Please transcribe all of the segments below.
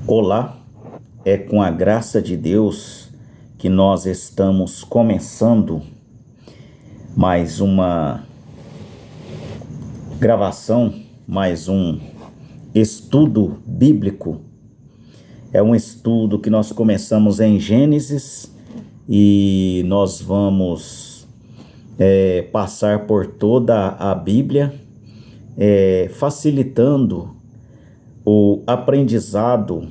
Olá, é com a graça de Deus que nós estamos começando mais uma gravação, mais um estudo bíblico. É um estudo que nós começamos em Gênesis e nós vamos passar por toda a Bíblia, facilitando o aprendizado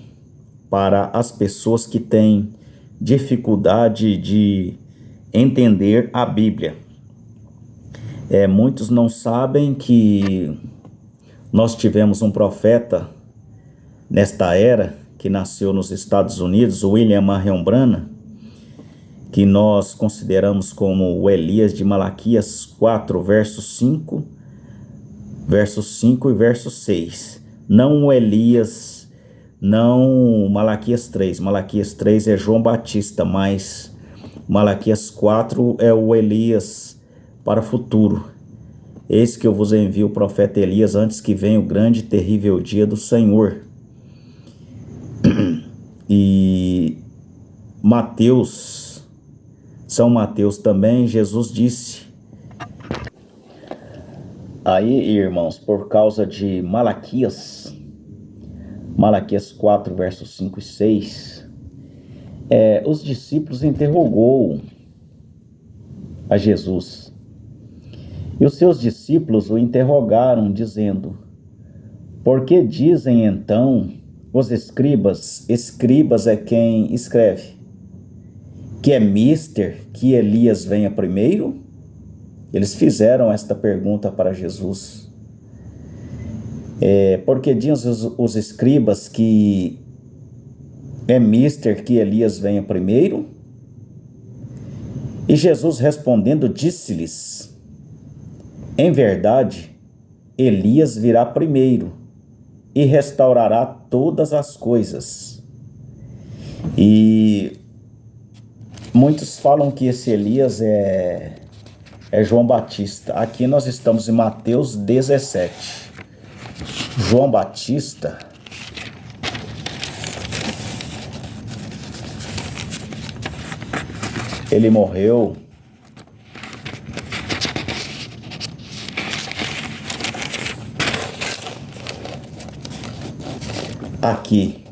para as pessoas que têm dificuldade de entender a Bíblia. Muitos não sabem que nós tivemos um profeta nesta era que nasceu nos Estados Unidos, William Marion Branham, que nós consideramos como o Elias de Malaquias 4, verso 5 e verso 6. Não o Elias, não Malaquias 3. Malaquias 3 é João Batista, mas Malaquias 4 é o Elias para o futuro. Eis que eu vos envio o profeta Elias antes que venha o grande e terrível dia do Senhor. E São Mateus também, Jesus disse. Aí, irmãos, por causa de Malaquias 4, versos 5 e 6, os discípulos interrogou a Jesus. E os seus discípulos o interrogaram, dizendo: por que dizem então os escribas é quem escreve, que é mister que Elias venha primeiro? Eles fizeram esta pergunta para Jesus. Porque dizem os escribas que é mister que Elias venha primeiro? E Jesus respondendo disse-lhes: em verdade, Elias virá primeiro e restaurará todas as coisas. E muitos falam que esse Elias é João Batista. Aqui nós estamos em Mateus 17. João Batista ele morreu aqui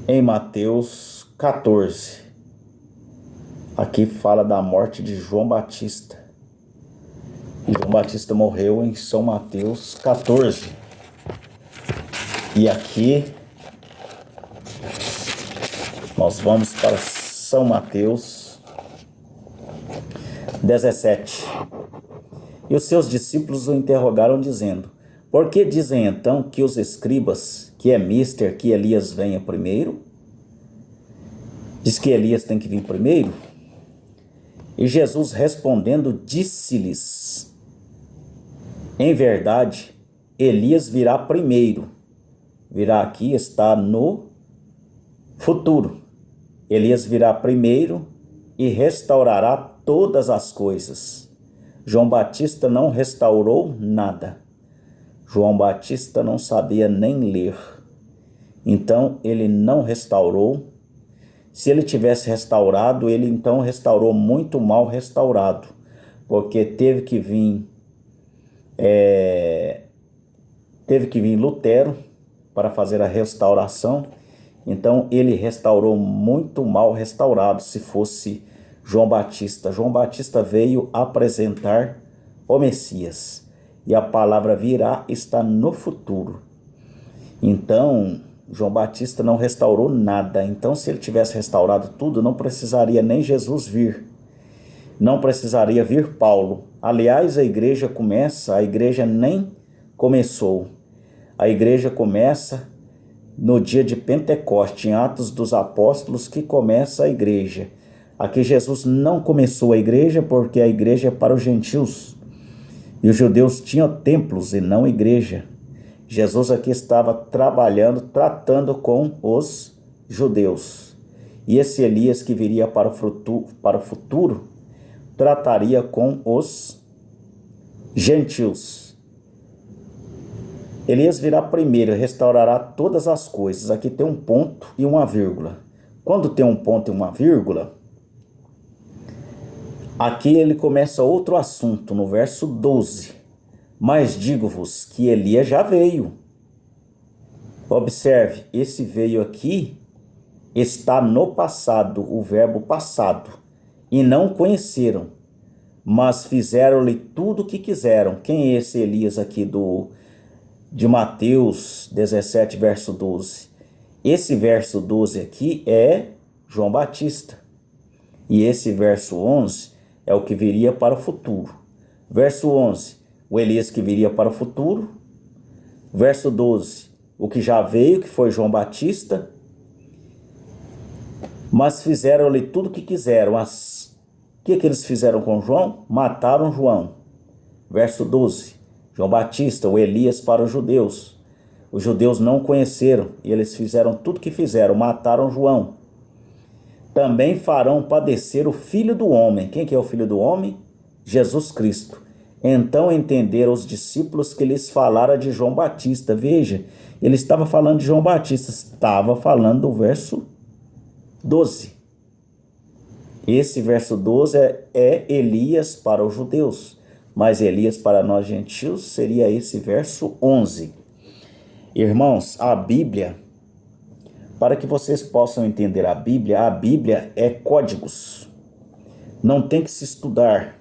em Mateus 14. Aqui fala da morte de João Batista. E João Batista morreu em São Mateus 14. E aqui nós vamos para São Mateus 17. E os seus discípulos o interrogaram, dizendo: por que dizem então que os escribas, que é mister que Elias venha primeiro? Diz que Elias tem que vir primeiro? E Jesus respondendo disse-lhes: em verdade, Elias virá primeiro. Virá aqui está no futuro. Elias virá primeiro e restaurará todas as coisas. João Batista não restaurou nada. João Batista não sabia nem ler. Então ele não restaurou. Se ele tivesse restaurado, ele então restaurou muito mal restaurado, porque teve que vir Lutero para fazer a restauração. Então ele restaurou muito mal restaurado. Se fosse João Batista veio apresentar o Messias, e a palavra virá está no futuro. Então João Batista não restaurou nada. Então, se ele tivesse restaurado tudo, não precisaria nem Jesus vir. Não precisaria vir Paulo. Aliás, a igreja nem começou. A igreja começa no dia de Pentecoste, em Atos dos Apóstolos, que começa a igreja. Aqui Jesus não começou a igreja, porque a igreja é para os gentios. E os judeus tinham templos e não igreja. Jesus aqui estava tratando com os judeus. E esse Elias que viria para o futuro, trataria com os gentios. Elias virá primeiro e restaurará todas as coisas. Aqui tem um ponto e uma vírgula. Quando tem um ponto e uma vírgula, aqui ele começa outro assunto, no verso 12. Mas digo-vos que Elias já veio. Observe, esse veio aqui está no passado, o verbo passado. E não conheceram, mas fizeram-lhe tudo o que quiseram. Quem é esse Elias aqui de Mateus 17, verso 12? Esse verso 12 aqui é João Batista. E esse verso 11 é o que viria para o futuro. Verso 11, o Elias que viria para o futuro. Verso 12, o que já veio, que foi João Batista. Mas fizeram-lhe tudo o que quiseram. O que eles fizeram com João? Mataram João. Verso 12, João Batista, o Elias para os judeus. Os judeus não conheceram e eles fizeram tudo o que fizeram, mataram João. Também farão padecer o Filho do Homem. Quem que é o Filho do Homem? Jesus Cristo. Então entenderam os discípulos que lhes falara de João Batista. Veja, ele estava falando de João Batista, estava falando do verso 12. Esse verso 12 é Elias para os judeus, mas Elias para nós gentios seria esse verso 11. Irmãos, a Bíblia, para que vocês possam entender a Bíblia é códigos. Não tem que se estudar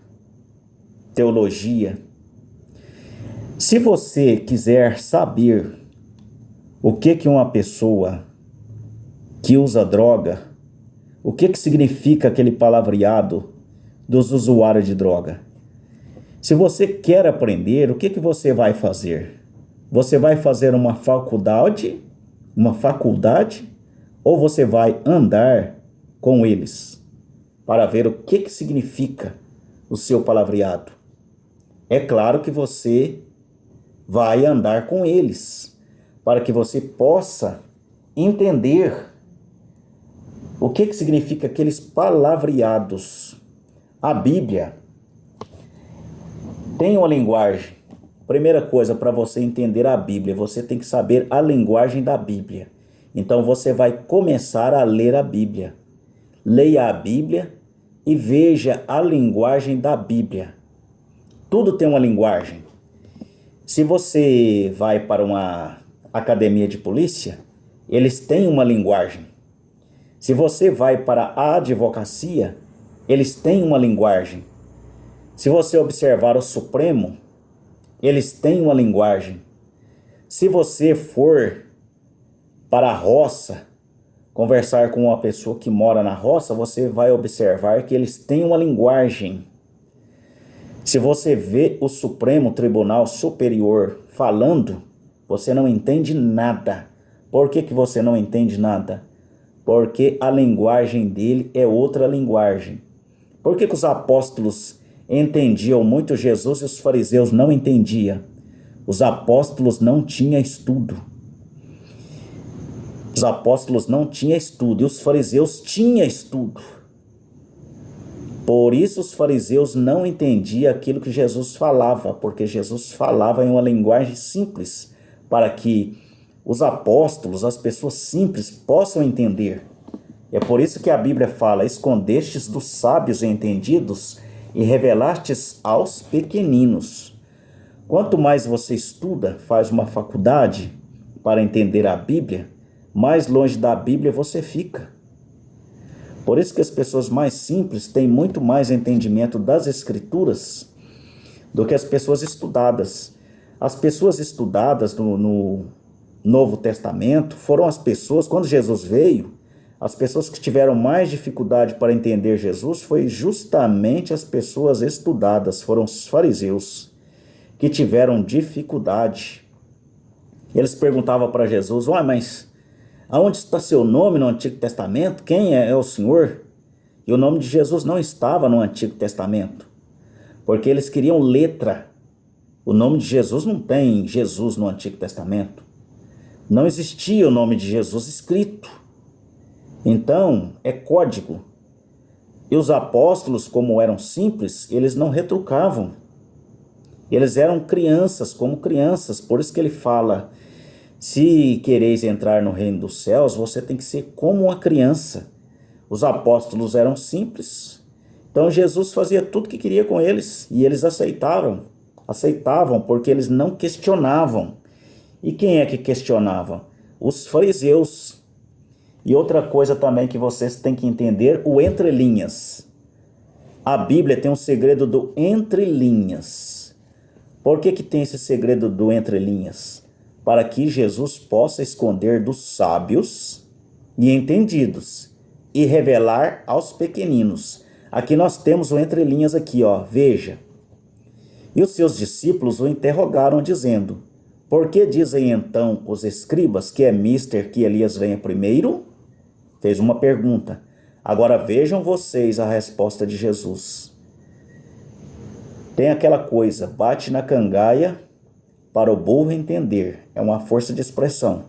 teologia. Se você quiser saber o que uma pessoa que usa droga, o que significa aquele palavreado dos usuários de droga? Se você quer aprender, o que você vai fazer? Você vai fazer uma faculdade, ou você vai andar com eles para ver o que significa o seu palavreado? É claro que você vai andar com eles para que você possa entender o que significa aqueles palavreados. A Bíblia tem uma linguagem. Primeira coisa, para você entender a Bíblia, você tem que saber a linguagem da Bíblia. Então você vai começar a ler a Bíblia. Leia a Bíblia e veja a linguagem da Bíblia. Tudo tem uma linguagem. Se você vai para uma academia de polícia, eles têm uma linguagem. Se você vai para a advocacia, eles têm uma linguagem. Se você observar o Supremo, eles têm uma linguagem. Se você for para a roça, conversar com uma pessoa que mora na roça, você vai observar que eles têm uma linguagem. Se você vê o Supremo Tribunal Superior falando, você não entende nada. Por que você não entende nada? Porque a linguagem dele é outra linguagem. Por que os apóstolos entendiam muito Jesus e os fariseus não entendiam? Os apóstolos não tinham estudo. Os apóstolos não tinham estudo e os fariseus tinham estudo. Por isso os fariseus não entendiam aquilo que Jesus falava, porque Jesus falava em uma linguagem simples, para que os apóstolos, as pessoas simples, possam entender. É por isso que a Bíblia fala: escondestes dos sábios e entendidos e revelastes aos pequeninos. Quanto mais você estuda, faz uma faculdade para entender a Bíblia, mais longe da Bíblia você fica. Por isso que as pessoas mais simples têm muito mais entendimento das Escrituras do que as pessoas estudadas. As pessoas estudadas no Novo Testamento foram as pessoas, quando Jesus veio, as pessoas que tiveram mais dificuldade para entender Jesus foi justamente as pessoas estudadas, foram os fariseus que tiveram dificuldade. Eles perguntavam para Jesus: mas aonde está seu nome no Antigo Testamento? Quem é o Senhor? E o nome de Jesus não estava no Antigo Testamento, porque eles queriam letra. O nome de Jesus não tem Jesus no Antigo Testamento. Não existia o nome de Jesus escrito. Então, é código. E os apóstolos, como eram simples, eles não retrucavam. Eles eram crianças, como crianças, por isso que ele fala: se quereis entrar no reino dos céus, você tem que ser como uma criança. Os apóstolos eram simples, então Jesus fazia tudo o que queria com eles e eles aceitavam porque eles não questionavam. E quem é que questionava? Os fariseus. E outra coisa também que vocês têm que entender, o entrelinhas. A Bíblia tem um segredo do entrelinhas. Por que tem esse segredo do entrelinhas? Para que Jesus possa esconder dos sábios e entendidos e revelar aos pequeninos. Aqui nós temos o entrelinhas aqui, ó, veja. E os seus discípulos o interrogaram dizendo: por que dizem então os escribas que é mister que Elias venha primeiro? Fez uma pergunta. Agora vejam vocês a resposta de Jesus. Tem aquela coisa, bate na cangaia para o burro entender. É uma força de expressão.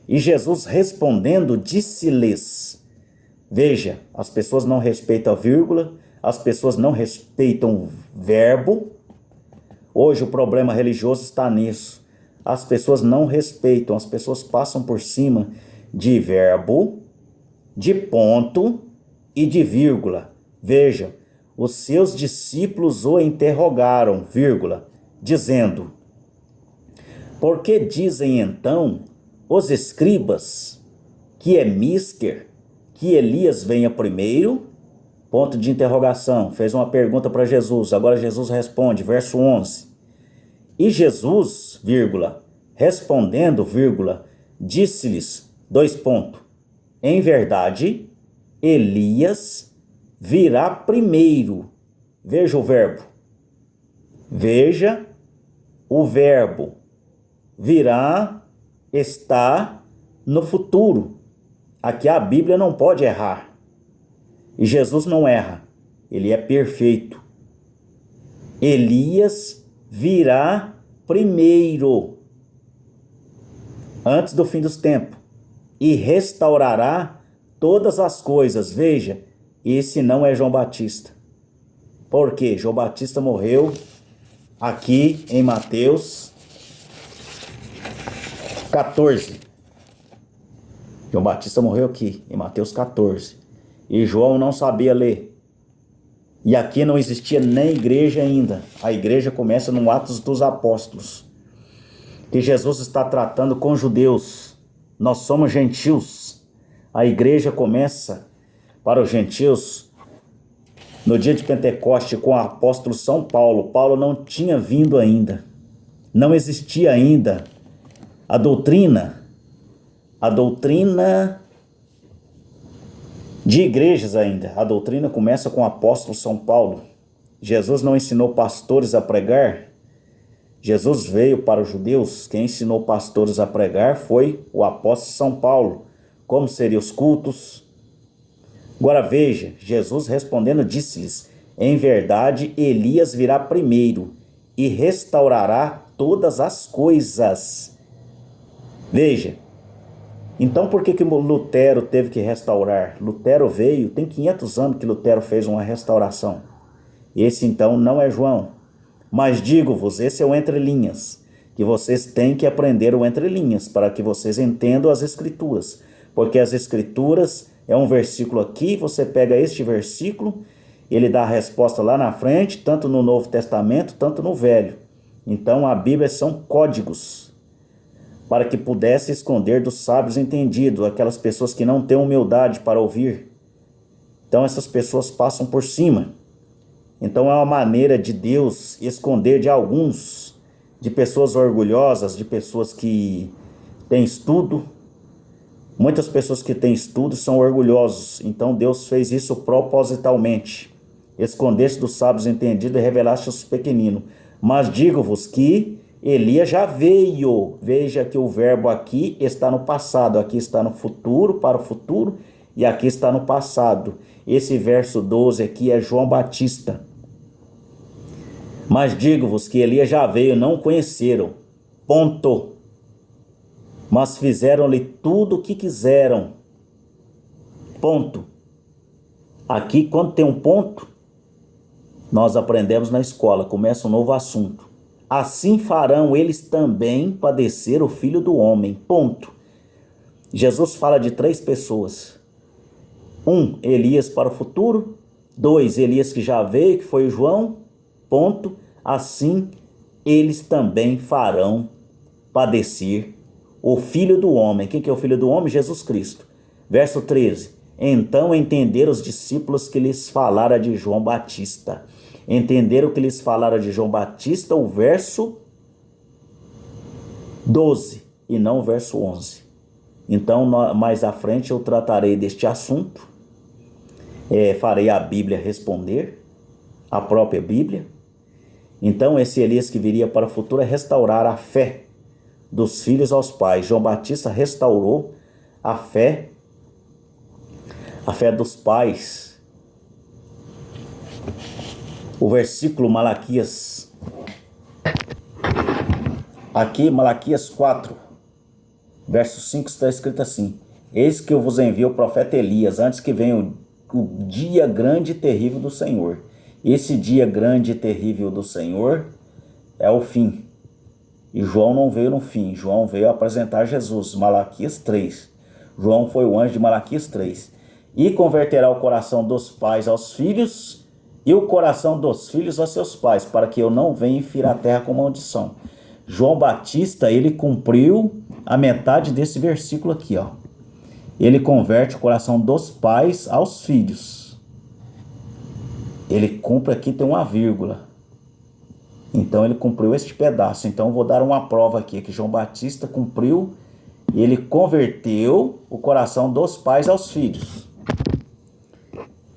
E Jesus respondendo disse-lhes. Veja, as pessoas não respeitam a vírgula, as pessoas não respeitam o verbo. Hoje o problema religioso está nisso. As pessoas não respeitam, as pessoas passam por cima de verbo, de ponto e de vírgula. Veja, os seus discípulos o interrogaram, vírgula, dizendo: por que dizem então os escribas que é mister que Elias venha primeiro? Ponto de interrogação. Fez uma pergunta para Jesus. Agora Jesus responde, verso 11. E Jesus, vírgula, respondendo, vírgula, disse-lhes, dois pontos. Em verdade, Elias virá primeiro. Veja o verbo. Veja o verbo. Virá está no futuro. Aqui a Bíblia não pode errar. E Jesus não erra. Ele é perfeito. Elias virá primeiro, antes do fim dos tempos, e restaurará todas as coisas. Veja, esse não é João Batista. Por quê? João Batista morreu aqui em Mateus 14. João Batista morreu aqui em Mateus 14. E João não sabia ler. E aqui não existia nem igreja ainda. A igreja começa no Atos dos Apóstolos, que Jesus está tratando com judeus. Nós somos gentios. A igreja começa para os gentios no dia de Pentecoste com o apóstolo São Paulo. Paulo não tinha vindo ainda. Não existia ainda a doutrina de igrejas ainda. A doutrina começa com o apóstolo São Paulo. Jesus não ensinou pastores a pregar. Jesus veio para os judeus. Quem ensinou pastores a pregar foi o apóstolo São Paulo. Como seriam os cultos? Agora veja, Jesus respondendo disse-lhes: em verdade, Elias virá primeiro e restaurará todas as coisas. Veja, então por que Lutero teve que restaurar? Lutero veio, tem 500 anos que Lutero fez uma restauração. Esse então não é João. Mas digo-vos, esse é o entrelinhas, que vocês têm que aprender o entrelinhas, para que vocês entendam as escrituras. Porque as escrituras é um versículo aqui, você pega este versículo, ele dá a resposta lá na frente, tanto no Novo Testamento, tanto no Velho. Então a Bíblia são códigos, para que pudesse esconder dos sábios entendidos, aquelas pessoas que não têm humildade para ouvir. Então essas pessoas passam por cima. Então é uma maneira de Deus esconder de alguns, de pessoas orgulhosas, de pessoas que têm estudo. Muitas pessoas que têm estudo são orgulhosos. Então Deus fez isso propositalmente. Esconder-se dos sábios entendidos e revelar-se aos pequeninos. Mas digo-vos que Elias já veio. Veja que o verbo aqui está no passado, aqui está no futuro, para o futuro, e aqui está no passado. Esse verso 12 aqui é João Batista. Mas digo-vos que Elias já veio, não o conheceram. Ponto. Mas fizeram-lhe tudo o que quiseram. Ponto. Aqui, quando tem um ponto, nós aprendemos na escola, começa um novo assunto. assim farão eles também padecer o Filho do Homem. Ponto. Jesus fala de 3 pessoas. 1, Elias para o futuro. 2, Elias que já veio, que foi o João. Ponto. Assim eles também farão padecer o Filho do Homem. Quem que é o Filho do Homem? Jesus Cristo. Verso 13. Então entenderam os discípulos que lhes falara de João Batista. Entenderam que lhes falara de João Batista, o verso 12 e não o verso 11. Então, mais à frente eu tratarei deste assunto. Farei a Bíblia responder, a própria Bíblia. Então, esse Elias que viria para o futuro é restaurar a fé dos filhos aos pais. João Batista restaurou a fé dos pais. O versículo Malaquias, aqui Malaquias 4, verso 5 está escrito assim: eis que eu vos envio o profeta Elias, antes que venha o dia grande e terrível do Senhor. Esse dia grande e terrível do Senhor é o fim. E João não veio no fim, João veio apresentar Jesus. Malaquias 3. João foi o anjo de Malaquias 3. E converterá o coração dos pais aos filhos e o coração dos filhos a seus pais, para que eu não venha e fira a terra com maldição. João Batista, ele cumpriu a metade desse versículo aqui, ó. Ele converte o coração dos pais aos filhos. Ele cumpre aqui, tem uma vírgula. Então ele cumpriu este pedaço. Então eu vou dar uma prova aqui, que João Batista cumpriu, ele converteu o coração dos pais aos filhos.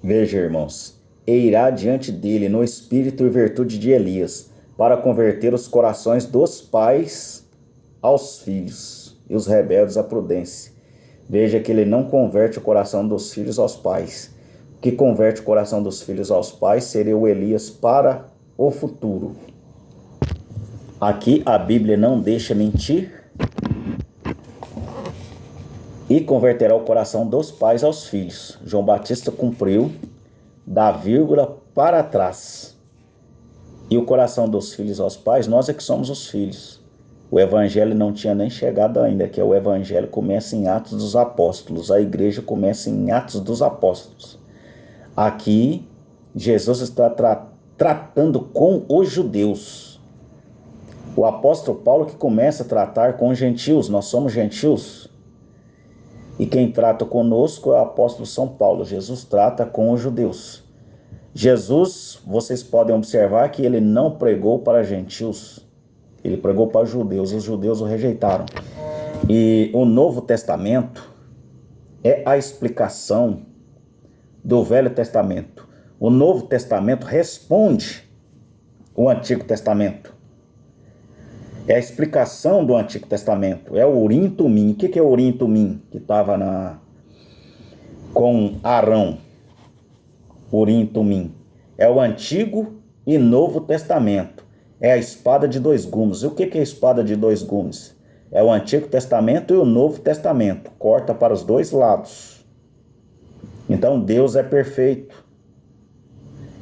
Veja, irmãos, e irá diante dele no espírito e virtude de Elias, para converter os corações dos pais aos filhos e os rebeldes à prudência. Veja que ele não converte o coração dos filhos aos pais. O que converte o coração dos filhos aos pais seria o Elias para o futuro. Aqui a Bíblia não deixa mentir. E converterá o coração dos pais aos filhos. João Batista cumpriu da vírgula para trás. E o coração dos filhos aos pais, nós é que somos os filhos. O evangelho não tinha nem chegado ainda, que o evangelho começa em Atos dos Apóstolos. A igreja começa em Atos dos Apóstolos. Aqui, Jesus está tratando com os judeus. O apóstolo Paulo que começa a tratar com os gentios. Nós somos gentios. E quem trata conosco é o apóstolo São Paulo. Jesus trata com os judeus. Jesus, vocês podem observar que ele não pregou para gentios. Ele pregou para os judeus. Os judeus o rejeitaram. E o Novo Testamento é a explicação do Velho Testamento. O Novo Testamento responde o Antigo Testamento. É a explicação do Antigo Testamento. É o Urim Tumim. O que é o Urim Tumim? Que estava com Arão. Urim Tumim. É o Antigo e Novo Testamento. É a espada de 2 gumes. E o que é a espada de 2 gumes? É o Antigo Testamento e o Novo Testamento. Corta para os 2 lados. Então Deus é perfeito.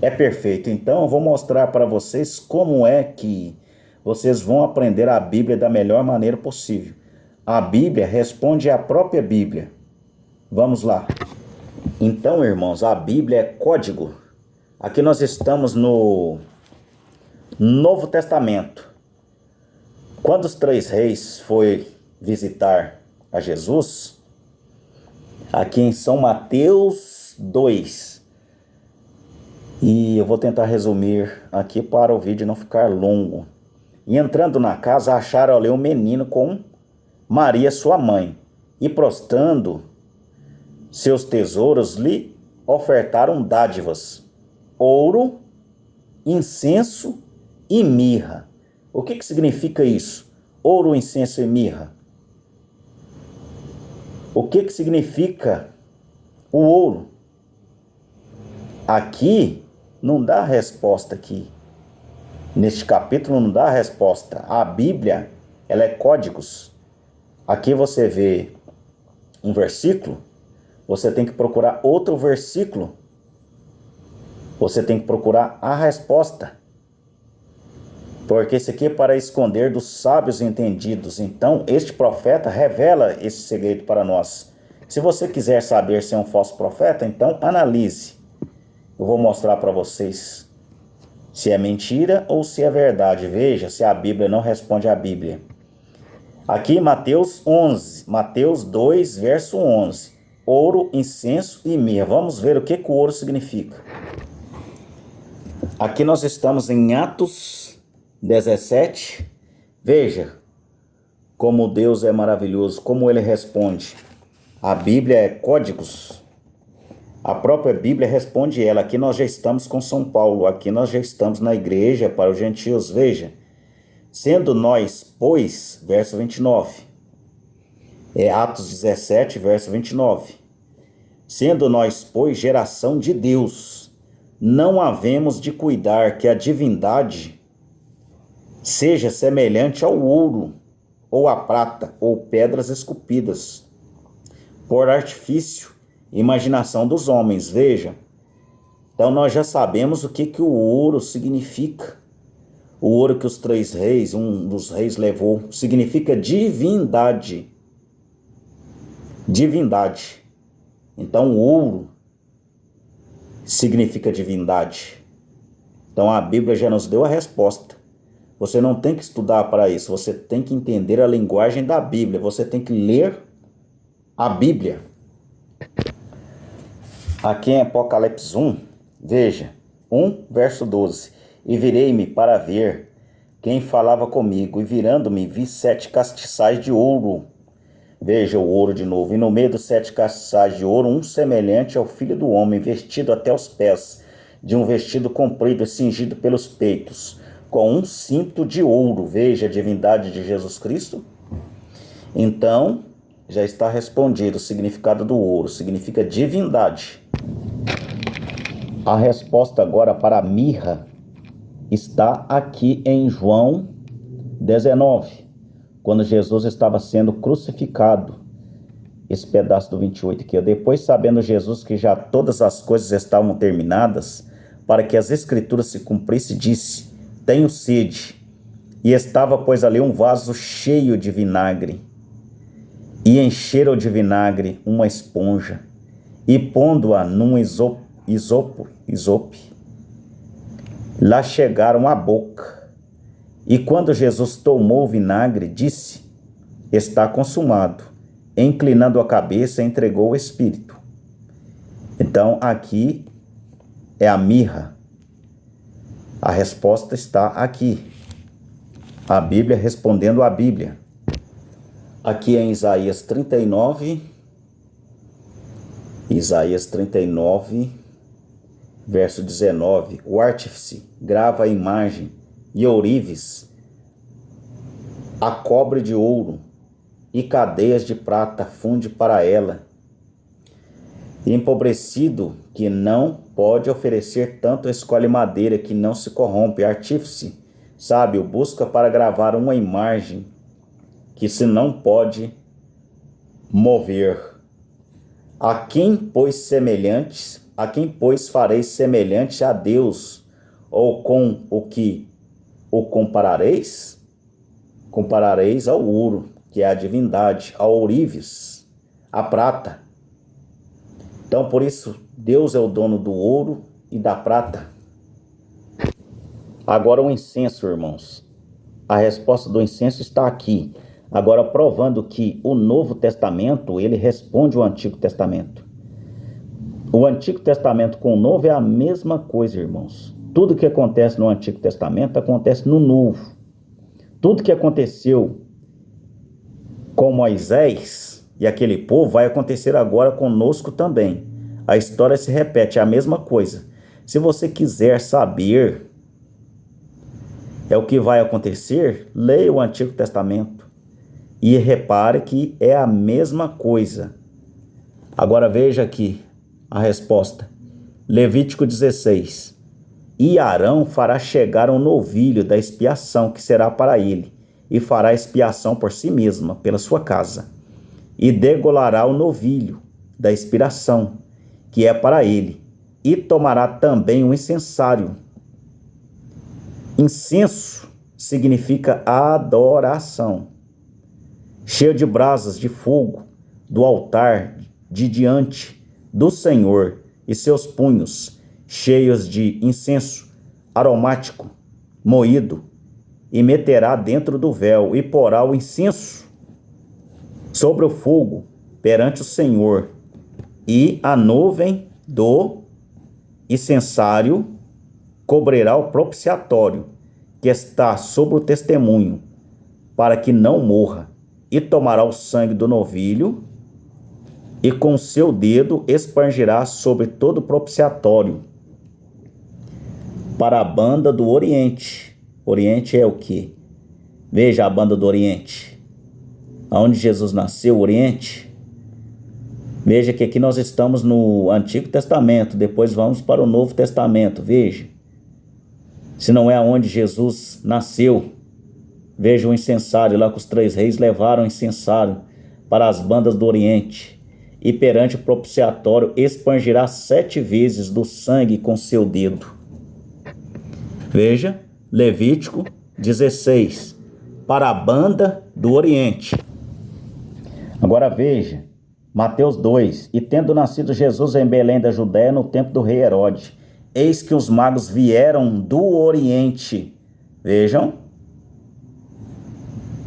É perfeito. Então eu vou mostrar para vocês como é que vocês vão aprender a Bíblia da melhor maneira possível. A Bíblia responde à própria Bíblia. Vamos lá. Então, irmãos, a Bíblia é código. Aqui nós estamos no Novo Testamento. Quando os 3 reis foram visitar a Jesus, aqui em São Mateus 2. E eu vou tentar resumir aqui para o vídeo não ficar longo. E entrando na casa, acharam ali um menino com Maria, sua mãe. E prostrando seus tesouros, lhe ofertaram dádivas, ouro, incenso e mirra. O que significa isso? Ouro, incenso e mirra. O que significa o ouro? Aqui não dá resposta aqui. Neste capítulo não dá resposta. A Bíblia, ela é códigos. Aqui você vê um versículo, você tem que procurar outro versículo. Você tem que procurar a resposta. Porque isso aqui é para esconder dos sábios entendidos. Então, este profeta revela esse segredo para nós. Se você quiser saber se é um falso profeta, então analise. Eu vou mostrar para vocês se é mentira ou se é verdade. Veja se a Bíblia não responde à Bíblia. Aqui Mateus 11, Mateus 2, verso 11. Ouro, incenso e mirra. Vamos ver o que o ouro significa. Aqui nós estamos em Atos 17. Veja como Deus é maravilhoso, como Ele responde. A Bíblia é códigos. A própria Bíblia responde ela. Aqui nós já estamos com São Paulo. Aqui nós já estamos na igreja para os gentios. Veja. Sendo nós, pois, verso 29. É Atos 17, verso 29. Sendo nós, pois, geração de Deus, não havemos de cuidar que a divindade seja semelhante ao ouro, ou à prata, ou pedras esculpidas, por artifício, imaginação dos homens. Veja, então nós já sabemos o que o ouro significa. O ouro que os 3 reis, um dos reis levou, significa divindade. Divindade. Então o ouro significa divindade. Então a Bíblia já nos deu a resposta. Você não tem que estudar para isso, você tem que entender a linguagem da Bíblia, você tem que ler a Bíblia. Aqui em Apocalipse 1, veja, 1 verso 12. E virei-me para ver quem falava comigo, e virando-me vi 7 castiçais de ouro. Veja o ouro de novo. E no meio dos 7 castiçais de ouro, um semelhante ao Filho do Homem, vestido até os pés, de um vestido comprido e cingido pelos peitos, com um cinto de ouro. Veja a divindade de Jesus Cristo. Então, já está respondido o significado do ouro. Significa divindade. A resposta agora para a mirra está aqui em João 19, quando Jesus estava sendo crucificado. Esse pedaço do 28 aqui. Depois, sabendo Jesus que já todas as coisas estavam terminadas, para que as escrituras se cumprissem, disse: tenho sede. E estava, pois, ali um vaso cheio de vinagre. E encheram de vinagre uma esponja, e pondo-a num isope, lá chegaram à boca. E quando Jesus tomou o vinagre, disse: está consumado. Inclinando a cabeça, entregou o espírito. Então aqui é a mirra. A resposta está aqui. A Bíblia respondendo à Bíblia. Aqui em Isaías 39. Isaías 39, verso 19. O artífice grava a imagem e ourives, a cobre de ouro e cadeias de prata funde para ela. Empobrecido que não pode oferecer tanto, escolhe madeira que não se corrompe. Artífice sábio busca para gravar uma imagem que se não pode mover. A quem, pois, fareis semelhante a Deus? Ou com o que o comparareis? Comparareis ao ouro, que é a divindade, ao ourives, a prata. Então, por isso, Deus é o dono do ouro e da prata. Agora o incenso, irmãos. A resposta do incenso está aqui. Agora, provando que o Novo Testamento, ele responde ao Antigo Testamento. O Antigo Testamento com o Novo é a mesma coisa, irmãos. Tudo que acontece no Antigo Testamento acontece no Novo. Tudo que aconteceu com Moisés e aquele povo vai acontecer agora conosco também. A história se repete, é a mesma coisa. Se você quiser saber o que vai acontecer, leia o Antigo Testamento. E repare que é a mesma coisa. Agora veja aqui a resposta. Levítico 16. E Arão fará chegar um novilho da expiação, que será para ele, e fará expiação por si mesma, pela sua casa. E degolará o novilho da expiação, que é para ele, e tomará também um incensário. Incenso significa adoração. Cheio de brasas de fogo do altar de diante do Senhor e seus punhos cheios de incenso aromático moído, e meterá dentro do véu e porá o incenso sobre o fogo perante o Senhor, e a nuvem do incensário cobrirá o propiciatório que está sobre o testemunho, para que não morra, e tomará o sangue do novilho e com seu dedo espargirá sobre todo o propiciatório. Para a banda do Oriente. Oriente é o quê? Veja a banda do Oriente. Aonde Jesus nasceu, o Oriente. Veja que aqui nós estamos no Antigo Testamento, depois vamos para o Novo Testamento. Veja. Se não é aonde Jesus nasceu, veja o incensário lá que os 3 reis levaram o incensário para as bandas do Oriente. E perante o propiciatório espargirá 7 vezes do sangue com seu dedo. Veja, Levítico 16, para a banda do Oriente. Agora veja, Mateus 2, e tendo nascido Jesus em Belém da Judéia no tempo do rei Herodes, eis que os magos vieram do Oriente. Vejam.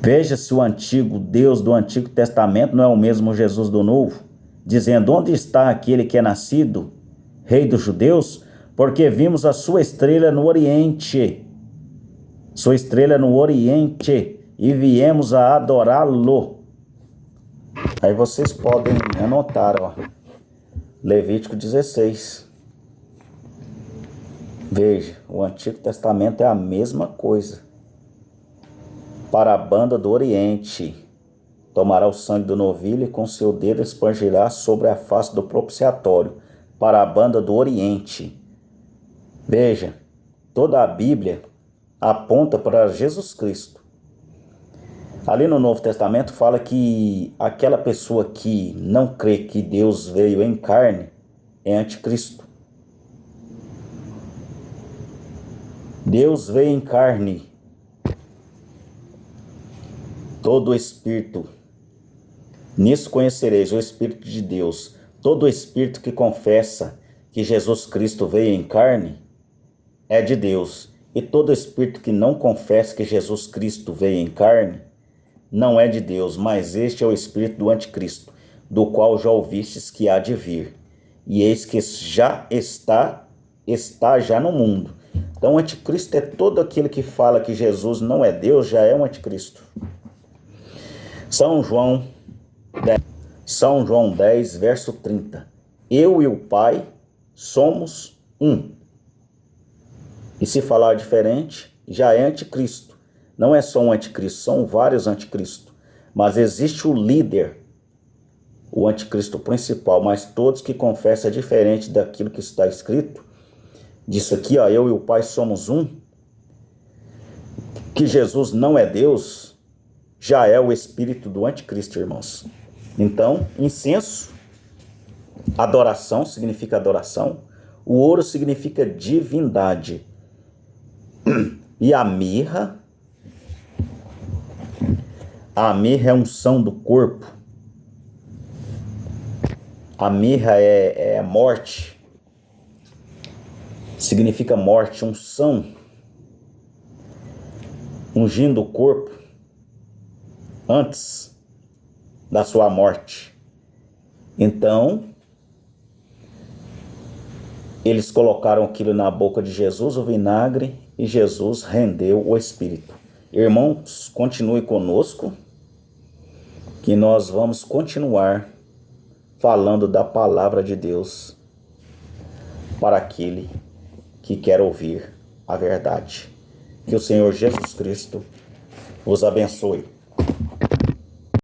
Veja se o antigo Deus do Antigo Testamento não é o mesmo Jesus do Novo, dizendo: onde está aquele que é nascido, rei dos judeus? Porque vimos a sua estrela no Oriente. Sua estrela no Oriente, e viemos a adorá-lo. Aí vocês podem anotar, ó. Levítico 16. Veja, o Antigo Testamento é a mesma coisa. Para a banda do Oriente, tomará o sangue do novilho e com seu dedo espargirá sobre a face do propiciatório. Para a banda do Oriente. Veja, toda a Bíblia aponta para Jesus Cristo. Ali no Novo Testamento fala que aquela pessoa que não crê que Deus veio em carne é anticristo. Deus veio em carne. Todo espírito, nisso conhecereis o Espírito de Deus. Todo espírito que confessa que Jesus Cristo veio em carne é de Deus. E todo espírito que não confessa que Jesus Cristo veio em carne não é de Deus, mas este é o espírito do anticristo, do qual já ouvistes que há de vir. E eis que já está já no mundo. Então o anticristo é todo aquele que fala que Jesus não é Deus, já é um anticristo. São João 10, verso 30. Eu e o Pai somos um. E se falar diferente, já é anticristo. Não é só um anticristo, são vários anticristos. Mas existe o líder, o anticristo principal, mas todos que confessam diferente daquilo que está escrito. Disso aqui, ó, eu e o Pai somos um. Que Jesus não é Deus, já é o espírito do anticristo, irmãos. Então, incenso, adoração significa adoração. O ouro significa divindade. E a mirra é unção do corpo. A mirra é morte. Significa morte, unção. Ungindo o corpo antes da sua morte. Então, eles colocaram aquilo na boca de Jesus, o vinagre, e Jesus rendeu o Espírito. Irmãos, continue conosco, que nós vamos continuar falando da palavra de Deus para aquele que quer ouvir a verdade. Que o Senhor Jesus Cristo os abençoe.